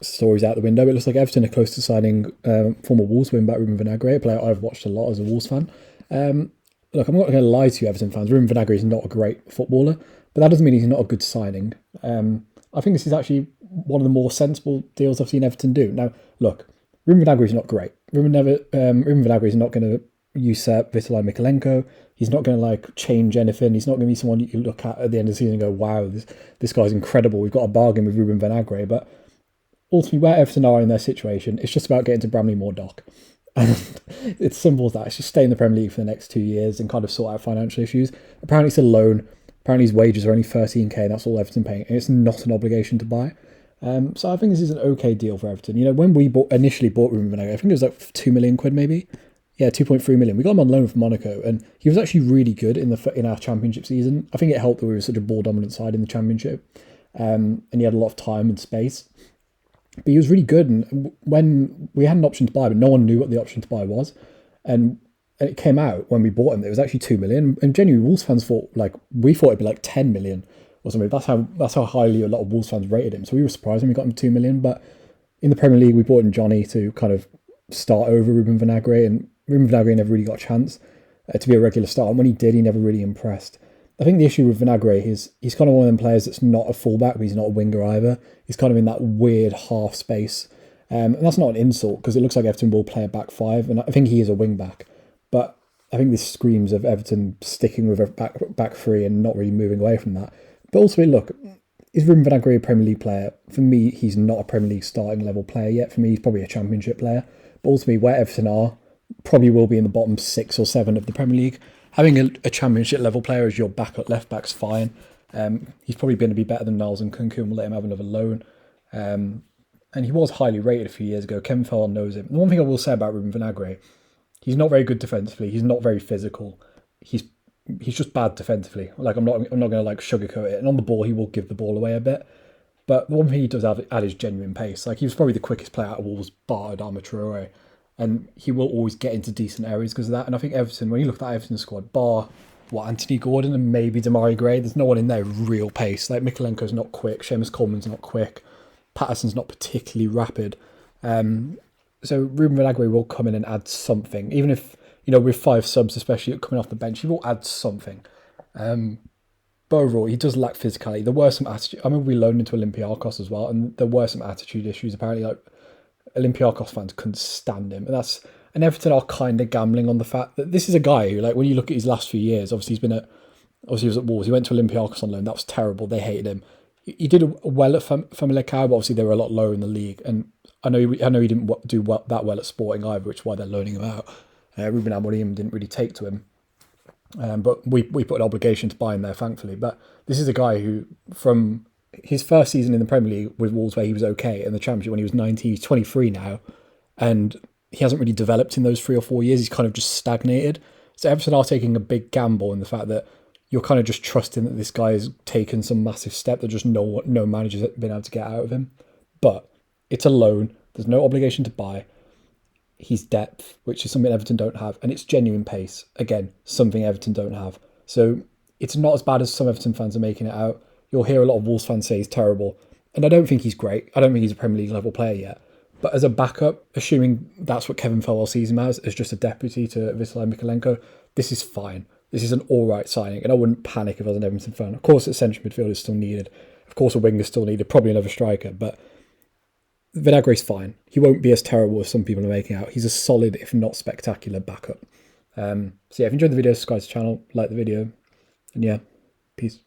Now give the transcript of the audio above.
stories out the window. It looks like Everton are close to signing former Wolves wing-back Ruben Vinagre, a player I've watched a lot as a Wolves fan. Look, I'm not going to lie to you, Everton fans. Ruben Vinagre is not a great footballer, but that doesn't mean he's not a good signing. I think this is actually one of the more sensible deals I've seen Everton do. Now, look, Ruben Vinagre is not great. Ruben Vinagre is not going to usurp Vitaly Mikalenko. He's not going to like change anything. He's not going to be someone you look at the end of the season and go, "Wow, this guy's incredible. We've got a bargain with Ruben Vinagre." But ultimately, where Everton are in their situation, it's just about getting to Bramley Moore Dock. And it's simple as that. It's just stay in the Premier League for the next 2 years and kind of sort out financial issues. Apparently, it's a loan. Apparently, his wages are only 13k, and that's all Everton paying. And it's not an obligation to buy. So I think this is an okay deal for Everton. You know, when we initially bought Ruben Vinagre, I think it was like 2 million quid maybe. Yeah, 2.3 million. We got him on loan from Monaco, and he was actually really good in our championship season. I think it helped that we were such a ball dominant side in the championship, and he had a lot of time and space. But he was really good, and when we had an option to buy, but no one knew what the option to buy was, and it came out when we bought him. It was actually 2 million, and genuinely Wolves fans thought we thought it'd be like 10 million or something. That's how highly a lot of Wolves fans rated him. So we were surprised when we got him 2 million. But in the Premier League, we bought in Johnny to kind of start over Ruben Vinagre, and Ruben Vinagre never really got a chance to be a regular starter. And when he did, he never really impressed. I think the issue with Vinagre is he's kind of one of them players that's not a fullback, but he's not a winger either. He's kind of in that weird half space. And that's not an insult because it looks like Everton will play a back five, and I think he is a wing back. But I think this screams of Everton sticking with a back three and not really moving away from that. But ultimately, look, is Ruben Vinagre a Premier League player? For me, he's not a Premier League starting level player yet. For me, he's probably a Championship player. But ultimately, where Everton are, probably will be in the bottom 6 or 7 of the Premier League. Having a Championship level player as your backup left back's fine. He's probably going to be better than Niles and Kunku, and we'll let him have another loan. And he was highly rated a few years ago. Kevin Farrell knows him. And one thing I will say about Ruben Vinagre, he's not very good defensively. He's not very physical. He's just bad defensively. Like I'm not going to like sugarcoat it. And on the ball, he will give the ball away a bit. But the one thing he does have is genuine pace. Like he was probably the quickest player out of Wolves, bar Adama Traore, and he will always get into decent areas because of that. And I think Everton, when you look at that Everton squad, bar Anthony Gordon and maybe Damari Gray, there's no one in there with real pace. Like Mikalenko's not quick, Seamus Coleman's not quick, Patterson's not particularly rapid. So Ruben Vinagre will come in and add something, even if with 5 subs, especially coming off the bench, he will add something. But overall, he does lack physicality. There were some attitude. I mean, we loaned into Olympiacos as well, and there were some attitude issues. Apparently, like Olympiacos fans couldn't stand him, and Everton are kind of gambling on the fact that this is a guy who, like, when you look at his last few years, obviously he was at Wolves. He went to Olympiacos on loan. That was terrible. They hated him. He did well at Famalicão, but obviously they were a lot lower in the league. And I know he didn't do that well at Sporting either, which is why they're loaning him out. Ruben Amorim didn't really take to him. But we put an obligation to buy him there, thankfully. But this is a guy who, from his first season in the Premier League with Wolves, where he was okay in the Championship when he was 19, he's 23 now, and he hasn't really developed in those 3 or 4 years. He's kind of just stagnated. So Everton are taking a big gamble in the fact that you're kind of just trusting that this guy has taken some massive step that just no manager's been able to get out of him. But it's a loan. There's no obligation to buy. He's depth, which is something Everton don't have, and it's genuine pace. Again, something Everton don't have. So it's not as bad as some Everton fans are making it out. You'll hear a lot of Wolves fans say he's terrible, and I don't think he's great. I don't think he's a Premier League level player yet. But as a backup, assuming that's what Kevin Farrell sees him as just a deputy to Vitaly Mikalenko, this is fine. This is an all-right signing, and I wouldn't panic if I was an Everton fan. Of course, a central midfield is still needed. Of course, a winger is still needed, probably another striker, but Vinagre's fine. He won't be as terrible as some people are making out. He's a solid, if not spectacular, backup. So yeah, if you enjoyed the video, subscribe to the channel, like the video, and yeah, peace.